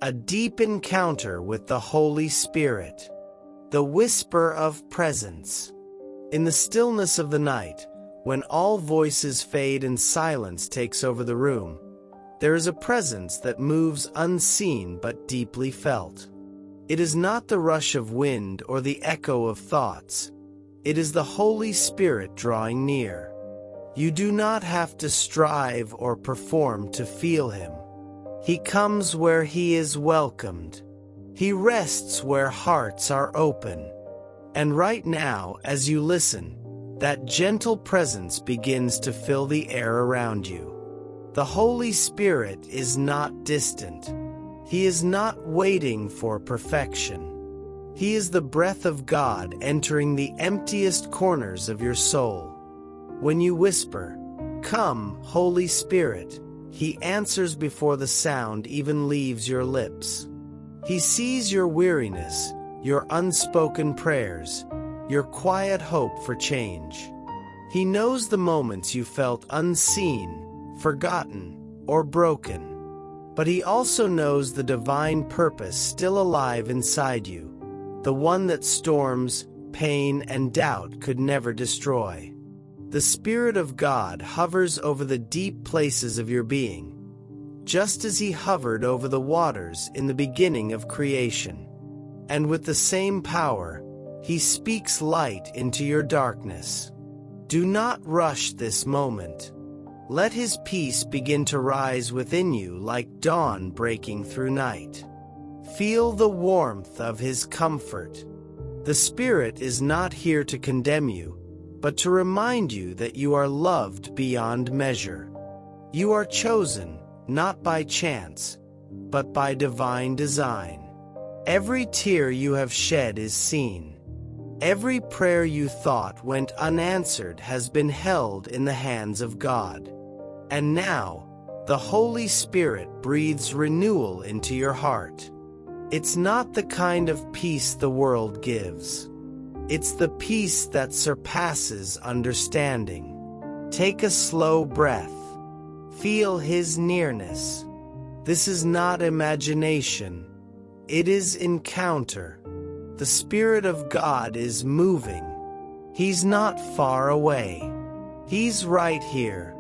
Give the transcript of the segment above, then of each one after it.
A deep encounter with the Holy Spirit. The whisper of presence. In the stillness of the night, when all voices fade and silence takes over the room, there is a presence that moves unseen but deeply felt. It is not the rush of wind or the echo of thoughts. It is the Holy Spirit drawing near. You do not have to strive or perform to feel Him. He comes where He is welcomed. He rests where hearts are open. And right now, as you listen, that gentle presence begins to fill the air around you. The Holy Spirit is not distant. He is not waiting for perfection. He is the breath of God entering the emptiest corners of your soul. When you whisper, "Come, Holy Spirit," He answers before the sound even leaves your lips. He sees your weariness, your unspoken prayers, your quiet hope for change. He knows the moments you felt unseen, forgotten, or broken. But He also knows the divine purpose still alive inside you, the one that storms, pain, and doubt could never destroy. The Spirit of God hovers over the deep places of your being, just as He hovered over the waters in the beginning of creation. And with the same power, He speaks light into your darkness. Do not rush this moment. Let His peace begin to rise within you like dawn breaking through night. Feel the warmth of His comfort. The Spirit is not here to condemn you, but to remind you that you are loved beyond measure. You are chosen, not by chance, but by divine design. Every tear you have shed is seen. Every prayer you thought went unanswered has been held in the hands of God. And now, the Holy Spirit breathes renewal into your heart. It's not the kind of peace the world gives. It's the peace that surpasses understanding. Take a slow breath. Feel His nearness. This is not imagination. It is encounter. The Spirit of God is moving. He's not far away. He's right here.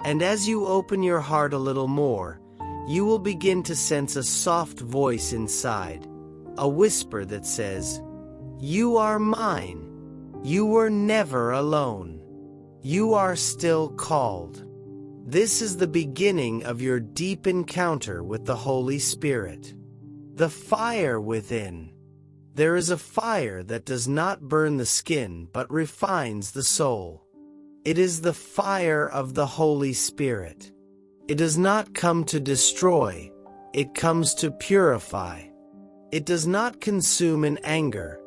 And as you open your heart a little more, you will begin to sense a soft voice inside, a whisper that says, "You are mine. You were never alone. You are still called." This is the beginning of your deep encounter with the Holy Spirit. The fire within. There is a fire that does not burn the skin but refines the soul. It is the fire of the Holy Spirit. It does not come to destroy, it comes to purify. It does not consume in anger,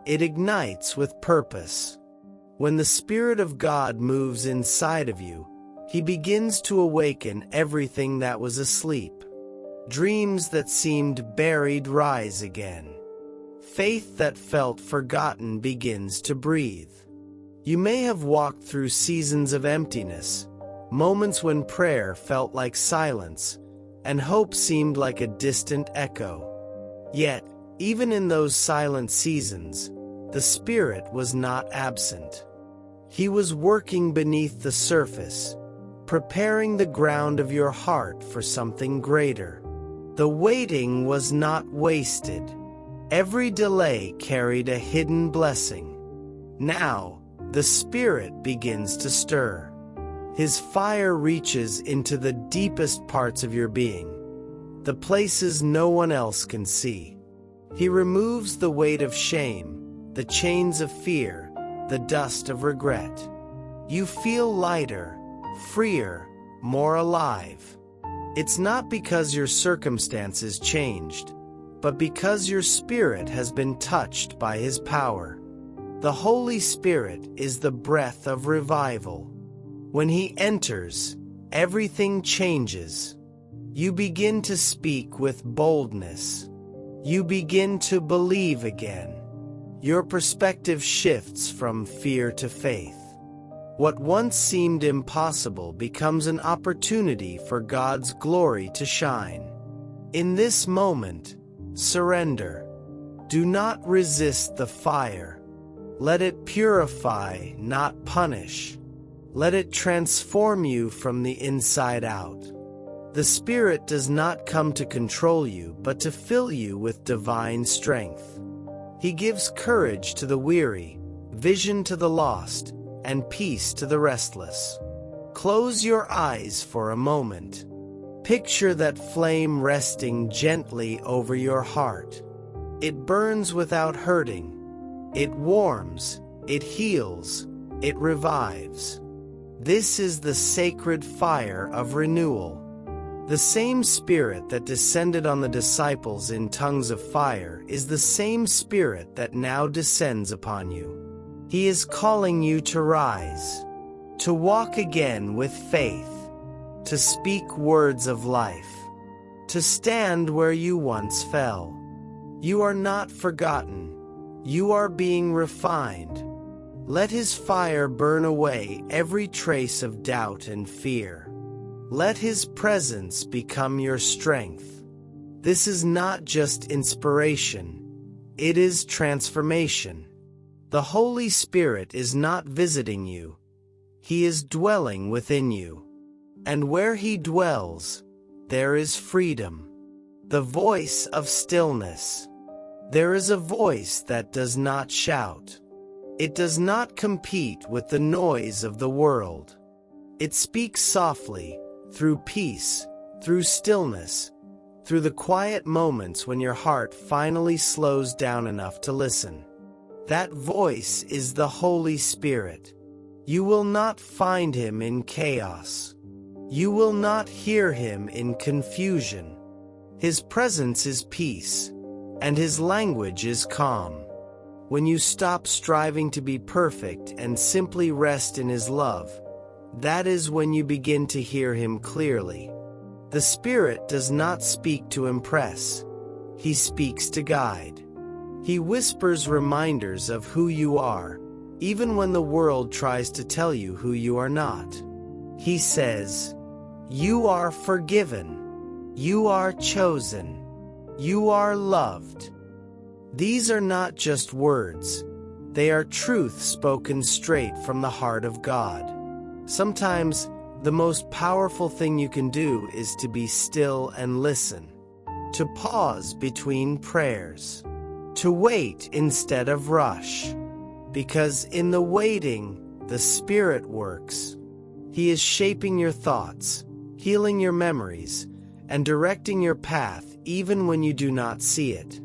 it ignites with purpose. When the Spirit of God moves inside of you, He begins to awaken everything that was asleep. Dreams that seemed buried rise again. Faith that felt forgotten begins to breathe. You may have walked through seasons of emptiness, moments when prayer felt like silence, and hope seemed like a distant echo. Yet, even in those silent seasons, the Spirit was not absent. He was working beneath the surface, preparing the ground of your heart for something greater. The waiting was not wasted. Every delay carried a hidden blessing. Now, the Spirit begins to stir. His fire reaches into the deepest parts of your being, the places no one else can see. He removes the weight of shame, the chains of fear, the dust of regret. You feel lighter, freer, more alive. It's not because your circumstances changed, but because your spirit has been touched by His power. The Holy Spirit is the breath of revival. When He enters, everything changes. You begin to speak with boldness. You begin to believe again. Your perspective shifts from fear to faith. What once seemed impossible becomes an opportunity for God's glory to shine. In this moment, surrender. Do not resist the fire. Let it purify, not punish. Let it transform you from the inside out. The Spirit does not come to control you, but to fill you with divine strength. He gives courage to the weary, vision to the lost, and peace to the restless. Close your eyes for a moment. Picture that flame resting gently over your heart. It burns without hurting. It warms, it heals, it revives. This is the sacred fire of renewal. The same Spirit that descended on the disciples in tongues of fire is the same Spirit that now descends upon you. He is calling you to rise, to walk again with faith, to speak words of life, to stand where you once fell. You are not forgotten. You are being refined. Let His fire burn away every trace of doubt and fear. Let His presence become your strength. This is not just inspiration. It is transformation. The Holy Spirit is not visiting you. He is dwelling within you. And where He dwells, there is freedom. The voice of stillness. There is a voice that does not shout. It does not compete with the noise of the world. It speaks softly, through peace, through stillness, through the quiet moments when your heart finally slows down enough to listen. That voice is the Holy Spirit. You will not find Him in chaos. You will not hear Him in confusion. His presence is peace, and His language is calm. When you stop striving to be perfect and simply rest in His love, that is when you begin to hear Him clearly. The Spirit does not speak to impress. He speaks to guide. He whispers reminders of who you are, even when the world tries to tell you who you are not. He says, "You are forgiven. You are chosen. You are loved." These are not just words. They are truth spoken straight from the heart of God. Sometimes, the most powerful thing you can do is to be still and listen, to pause between prayers, to wait instead of rush, because in the waiting, the Spirit works. He is shaping your thoughts, healing your memories, and directing your path even when you do not see it.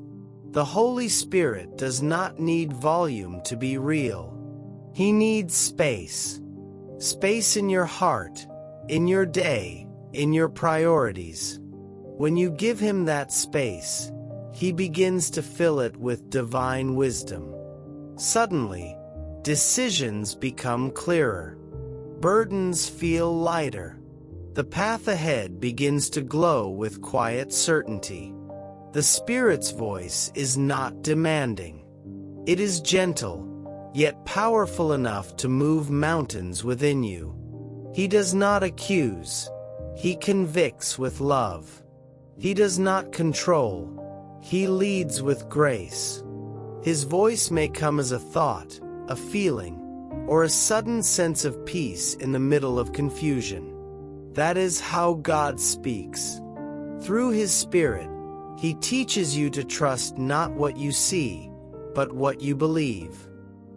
The Holy Spirit does not need volume to be real. He needs space. Space in your heart, in your day, in your priorities. When you give Him that space, He begins to fill it with divine wisdom. Suddenly, decisions become clearer. Burdens feel lighter. The path ahead begins to glow with quiet certainty. The Spirit's voice is not demanding. It is gentle, yet powerful enough to move mountains within you. He does not accuse. He convicts with love. He does not control. He leads with grace. His voice may come as a thought, a feeling, or a sudden sense of peace in the middle of confusion. That is how God speaks. Through His Spirit, He teaches you to trust not what you see, but what you believe.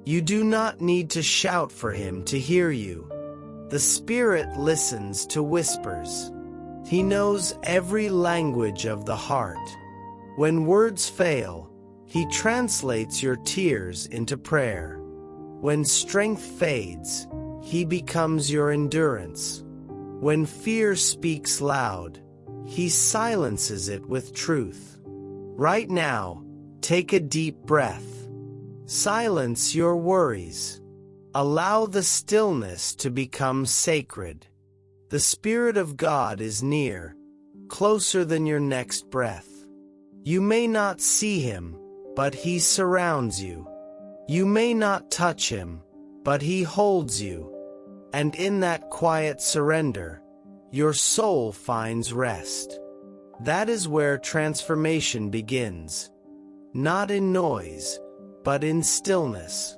You do not need to shout for Him to hear you. The Spirit listens to whispers. He knows every language of the heart. When words fail, He translates your tears into prayer. When strength fades, He becomes your endurance. When fear speaks loud, He silences it with truth. Right now, take a deep breath. Silence your worries. Allow the stillness to become sacred. The Spirit of God is near, closer than your next breath. You may not see Him, but He surrounds you. You may not touch Him, but He holds you. And in that quiet surrender, your soul finds rest. That is where transformation begins. Not in noise, but in stillness.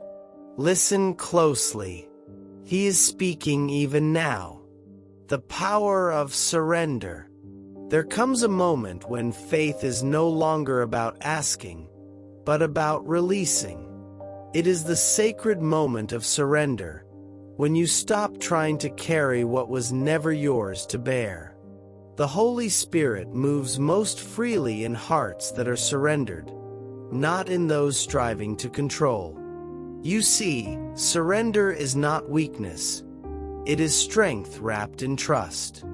Listen closely. He is speaking even now. The power of surrender. There comes a moment when faith is no longer about asking, but about releasing. It is the sacred moment of surrender, when you stop trying to carry what was never yours to bear. The Holy Spirit moves most freely in hearts that are surrendered, not in those striving to control. You see, surrender is not weakness. It is strength wrapped in trust.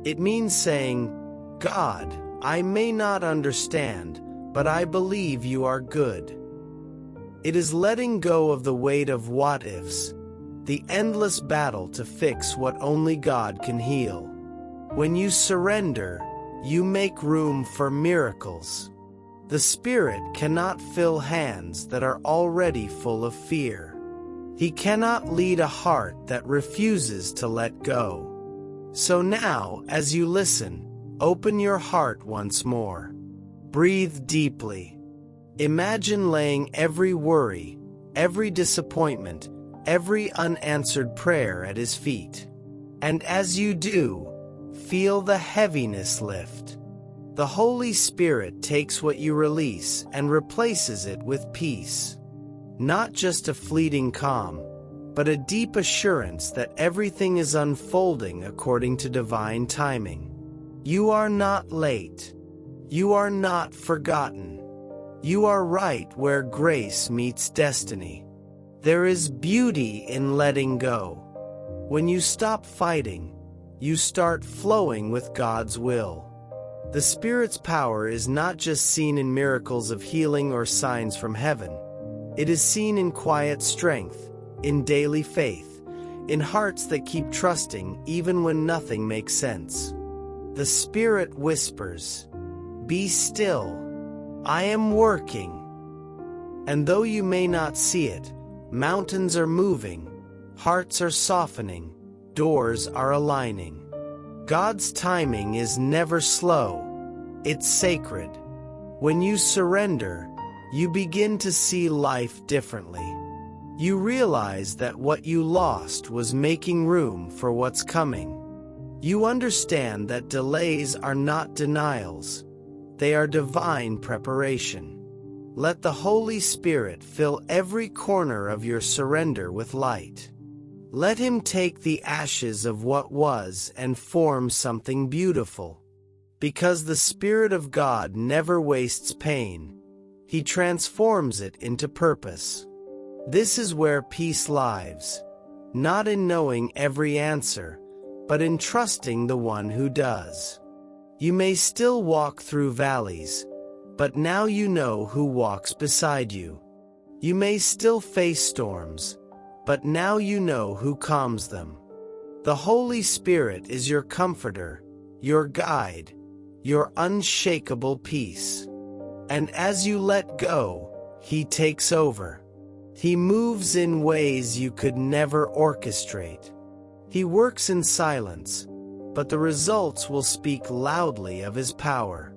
It means saying, God, I may not understand, but I believe you are good. It is letting go of the weight of what-ifs, the endless battle to fix what only God can heal. When you surrender, you make room for miracles. The Spirit cannot fill hands that are already full of fear. He cannot lead a heart that refuses to let go. So now, as you listen, open your heart once more. Breathe deeply. Imagine laying every worry, every disappointment, every unanswered prayer at His feet. And as you do, feel the heaviness lift. The Holy Spirit takes what you release and replaces it with peace. Not just a fleeting calm, but a deep assurance that everything is unfolding according to divine timing. You are not late. You are not forgotten. You are right where grace meets destiny. There is beauty in letting go. When you stop fighting, you start flowing with God's will. The Spirit's power is not just seen in miracles of healing or signs from heaven. It is seen in quiet strength, in daily faith, in hearts that keep trusting even when nothing makes sense. The Spirit whispers, "Be still. I am working." And though you may not see it, mountains are moving, hearts are softening, doors are aligning. God's timing is never slow, it's sacred. When you surrender, you begin to see life differently. You realize that what you lost was making room for what's coming. You understand that delays are not denials. They are divine preparation. Let the Holy Spirit fill every corner of your surrender with light. Let Him take the ashes of what was and form something beautiful. Because the Spirit of God never wastes pain, He transforms it into purpose. This is where peace lives, not in knowing every answer, but in trusting the one who does. You may still walk through valleys, but now you know who walks beside you. You may still face storms, but now you know who calms them. The Holy Spirit is your comforter, your guide, your unshakable peace. And as you let go, He takes over. He moves in ways you could never orchestrate. He works in silence, but the results will speak loudly of His power.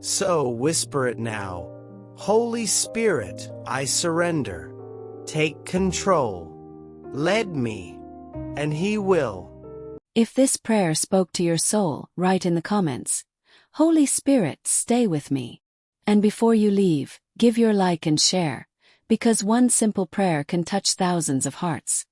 So whisper it now, "Holy Spirit, I surrender. Take control. Lead me," and He will. If this prayer spoke to your soul, write in the comments, "Holy Spirit, stay with me." And before you leave, give your like and share, because one simple prayer can touch thousands of hearts.